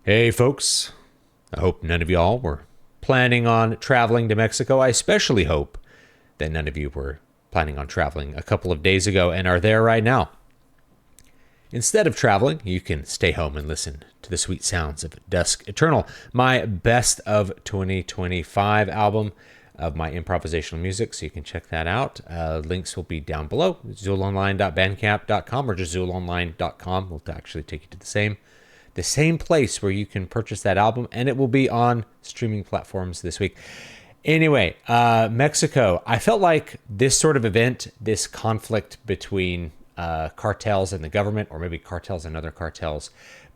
Hey folks, I hope none of y'all were planning on traveling to Mexico. I especially hope that none of you were planning on traveling a couple of days ago and are there right now. Instead of traveling, you can stay home and listen to the sweet sounds of Dusk Eternal, my best of 2025 album of my improvisational music, so you can check that out. Links will be down below, zulonline.bandcamp.com or just zulonline.com will actually take you to the same place where you can purchase that album, and it will be on streaming platforms this week. Anyway, Mexico. I felt like this sort of event, this conflict between cartels and the government, or maybe cartels and other cartels,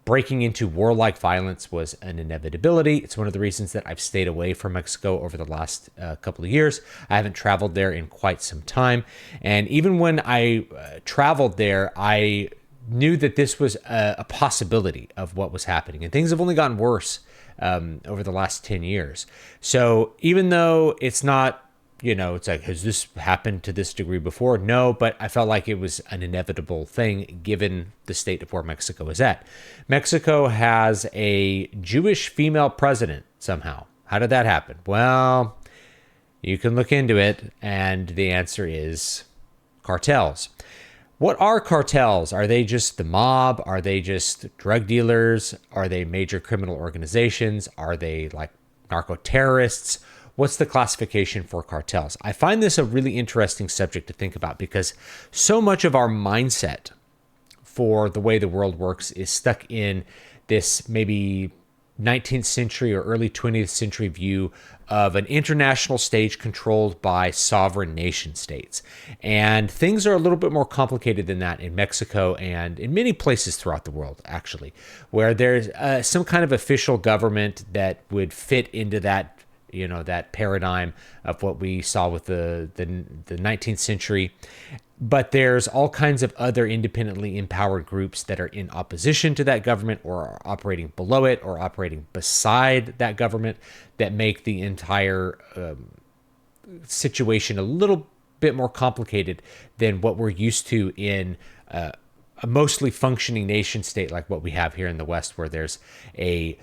breaking into warlike violence was an inevitability. It's one of the reasons that I've stayed away from Mexico over the last couple of years. I haven't traveled there in quite some time. And even when I traveled there, I knew that this was a possibility of what was happening. And things have only gotten worse over the last 10 years. So even though it's not, it's like, has this happened to this degree before? No, but I felt like it was an inevitable thing given the state of where Mexico is at. Mexico has a Jewish female president somehow. How did that happen? Well, you can look into it, and the answer is cartels. What are cartels? Are they just the mob? Are they just drug dealers? Are they major criminal organizations? Are they like narco terrorists? What's the classification for cartels? I find this a really interesting subject to think about because so much of our mindset for the way the world works is stuck in this maybe 19th century or early 20th century view of an international stage controlled by sovereign nation states. And things are a little bit more complicated than that in Mexico and in many places throughout the world, actually, where there's some kind of official government that would fit into that that paradigm of what we saw with the 19th century. But there's all kinds of other independently empowered groups that are in opposition to that government or are operating below it or operating beside that government that make the entire situation a little bit more complicated than what we're used to in a mostly functioning nation state like what we have here in the West, where there's a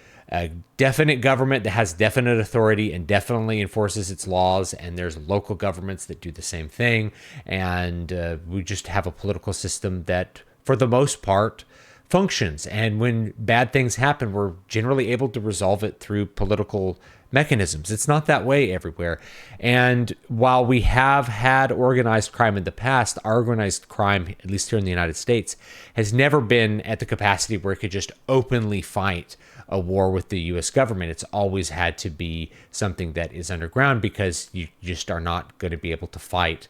definite government that has definite authority and definitely enforces its laws, and there's local governments that do the same thing, and we just have a political system that, for the most part, functions. And when bad things happen, we're generally able to resolve it through political mechanisms. It's not that way everywhere. And while we have had organized crime in the past, our organized crime, at least here in the United States, has never been at the capacity where it could just openly fight a war with the U.S. government. It's always had to be something that is underground because you just are not going to be able to fight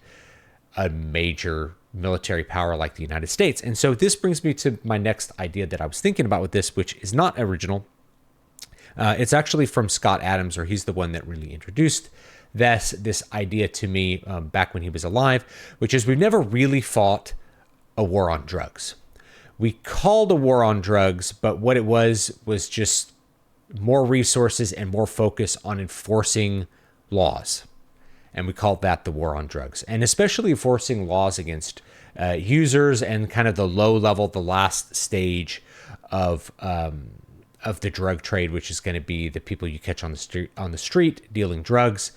a major military power like the United States. And so this brings me to my next idea that I was thinking about with this, which is not original. It's actually from Scott Adams, or he's the one that really introduced this idea to me back when he was alive, which is we've never really fought a war on drugs. We called a war on drugs, but what it was just more resources and more focus on enforcing laws. And we called that the war on drugs. And especially enforcing laws against users and kind of the low level, the last stage of the drug trade, which is going to be the people you catch on the street dealing drugs.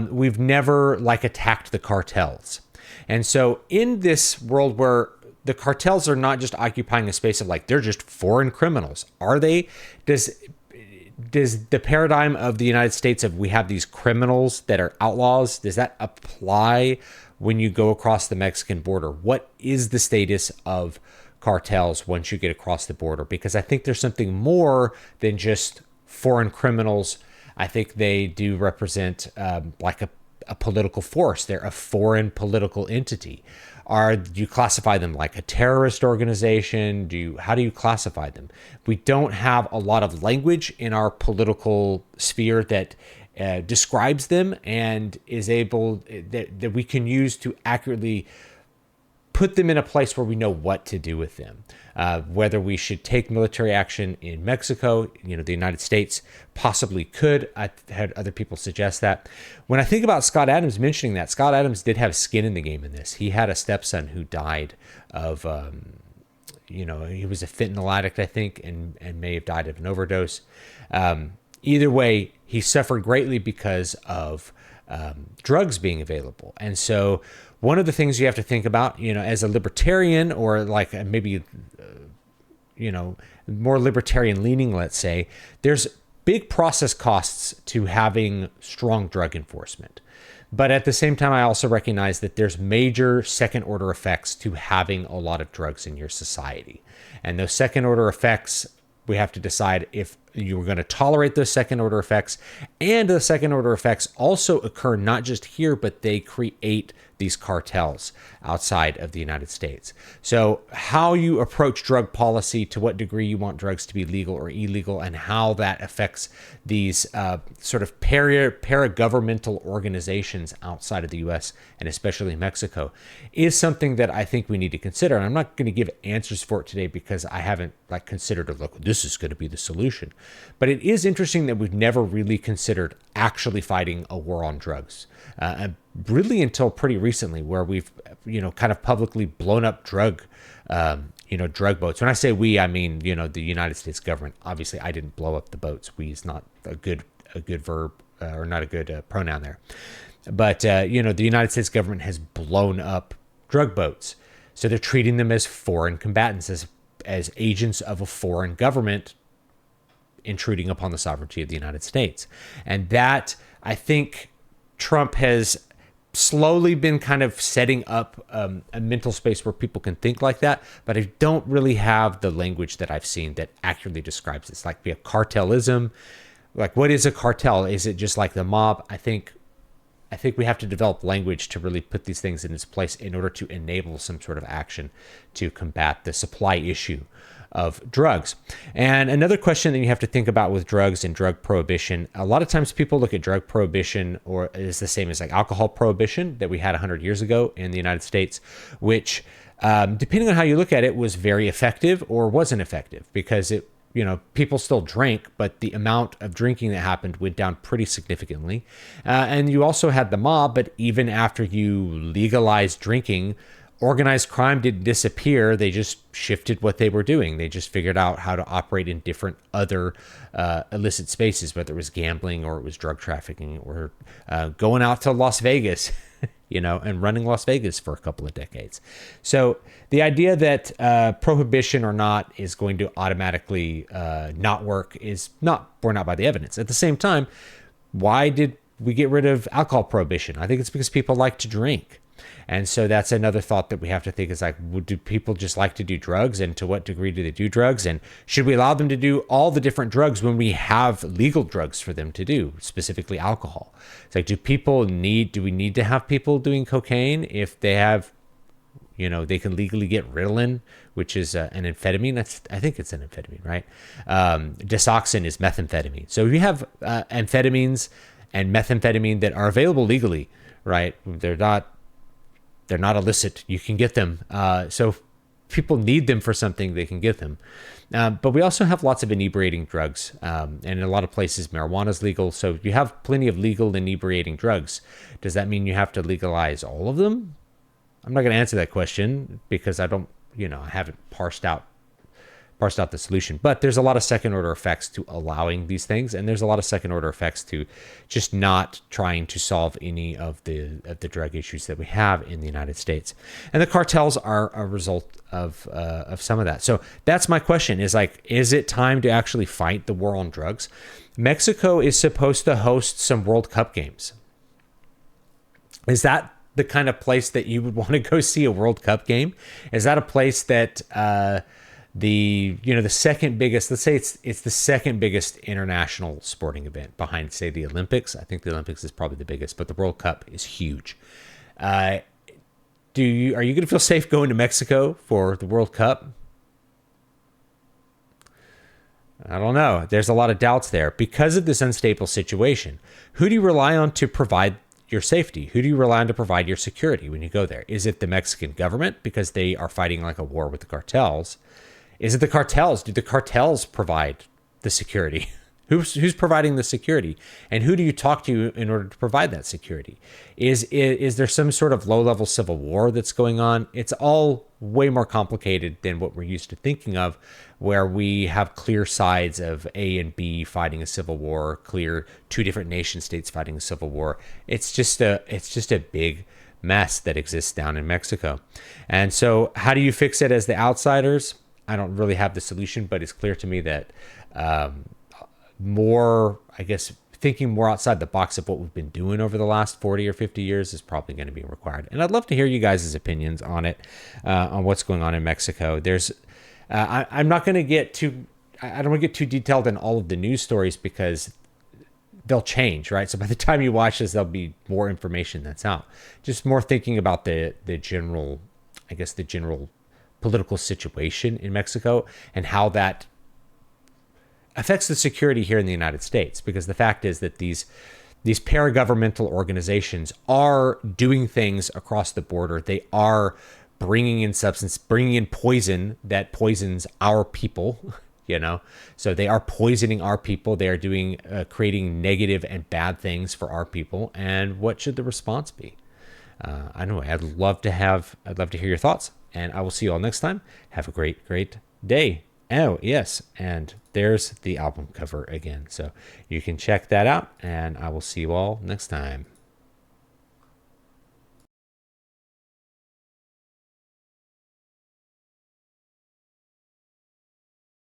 We've never attacked the cartels. And so in this world where the cartels are not just occupying a space of they're just foreign criminals. Are they? Does the paradigm of the United States of we have these criminals that are outlaws, does that apply when you go across the Mexican border? What is the status of cartels once you get across the border? Because I think there's something more than just foreign criminals. I think they do represent a political force. They're a foreign political entity. Do you classify them like a terrorist organization? How do you classify them? We don't have a lot of language in our political sphere that describes them and is able that we can use to accurately put them in a place where we know what to do with them. Whether we should take military action in Mexico, the United States possibly could. I've had other people suggest that. When I think about Scott Adams mentioning that, Scott Adams did have skin in the game in this. He had a stepson who died of he was a fentanyl addict, I think, and may have died of an overdose. Either way, he suffered greatly because of drugs being available. And so one of the things you have to think about, as a libertarian, or like maybe, more libertarian leaning, let's say, there's big process costs to having strong drug enforcement. But at the same time, I also recognize that there's major second order effects to having a lot of drugs in your society. And those second order effects, we have to decide if you're going to tolerate those second order effects. And the second order effects also occur not just here, but they create these cartels outside of the United States. So how you approach drug policy, to what degree you want drugs to be legal or illegal, and how that affects these sort of para-governmental organizations outside of the US and especially Mexico, is something that I think we need to consider. And I'm not going to give answers for it today because I haven't considered this is going to be the solution. But it is interesting that we've never really considered actually fighting a war on drugs. Really until pretty recently, where we've, kind of publicly blown up drug boats. When I say we, I mean, the United States government. Obviously, I didn't blow up the boats. We is not a good verb, or not a good pronoun there. But, the United States government has blown up drug boats. So they're treating them as foreign combatants, as agents of a foreign government intruding upon the sovereignty of the United States. And that, I think, Trump has slowly been kind of setting up a mental space where people can think like that, but I don't really have the language that I've seen that accurately describes this. Like, we have cartelism. Like, what is a cartel? Is it just like the mob? I think we have to develop language to really put these things in its place in order to enable some sort of action to combat the supply issue of drugs. And another question that you have to think about with drugs and drug prohibition, a lot of times people look at drug prohibition or is the same as like alcohol prohibition that we had 100 years ago in the United States, which depending on how you look at it was very effective or wasn't effective, because it, people still drank, but the amount of drinking that happened went down pretty significantly. And you also had the mob, but even after you legalized drinking, organized crime didn't disappear. They just shifted what they were doing. They just figured out how to operate in different other illicit spaces, whether it was gambling or it was drug trafficking or going out to Las Vegas, and running Las Vegas for a couple of decades. So the idea that prohibition or not is going to automatically not work is not borne out by the evidence. At the same time, why did we get rid of alcohol prohibition? I think it's because people like to drink. And so that's another thought that we have to think is like, do people just like to do drugs, and to what degree do they do drugs? And should we allow them to do all the different drugs when we have legal drugs for them to do, specifically alcohol? It's like, do we need to have people doing cocaine if they have, they can legally get Ritalin, which is an amphetamine. I think it's an amphetamine, right? Disoxin is methamphetamine. So we have amphetamines and methamphetamine that are available legally, right? They're not illicit. You can get them. So if people need them for something, they can get them. But we also have lots of inebriating drugs. And in a lot of places, marijuana is legal. So you have plenty of legal inebriating drugs. Does that mean you have to legalize all of them? I'm not going to answer that question because I don't, I haven't parsed out the solution. But there's a lot of second order effects to allowing these things, and there's a lot of second order effects to just not trying to solve any of the drug issues that we have in the United States. And the cartels are a result of some of that. So that's my question: is it time to actually fight the war on drugs? Mexico is supposed to host some World Cup games. Is that the kind of place that you would want to go see a World Cup game? Is that a place that the second biggest, let's say it's the second biggest international sporting event behind, say, the Olympics? I think the Olympics is probably the biggest, but the World Cup is huge. Are you going to feel safe going to Mexico for the World Cup? I don't know. There's a lot of doubts there because of this unstable situation. Who do you rely on to provide your safety? Who do you rely on to provide your security when you go there? Is it the Mexican government because they are fighting like a war with the cartels? Is it the cartels? Do the cartels provide the security? Who's providing the security, and who do you talk to in order to provide that security? Is there some sort of low-level civil war that's going on? It's all way more complicated than what we're used to thinking of, where we have clear sides of A and B fighting a civil war, clear two different nation states fighting a civil war. It's just a big mess that exists down in Mexico. And so how do you fix it as the outsiders? I don't really have the solution, but it's clear to me that more, I guess, thinking more outside the box of what we've been doing over the last 40 or 50 years is probably going to be required. And I'd love to hear you guys' opinions on it, on what's going on in Mexico. I'm not going to get too, I don't want to get too detailed in all of the news stories because they'll change, right? So by the time you watch this, there'll be more information that's out. Just more thinking about the general, I guess, the general political situation in Mexico and how that affects the security here in the United States, because the fact is that these paragovernmental organizations are doing things across the border. They are bringing in substance, bringing in poison that poisons our people, so they are poisoning our people. They are doing creating negative and bad things for our people. And what should the response be? Anyway, I'd love to hear your thoughts, and I will see you all next time. Have a great day. Oh, yes. And there's the album cover again. So you can check that out, and I will see you all next time.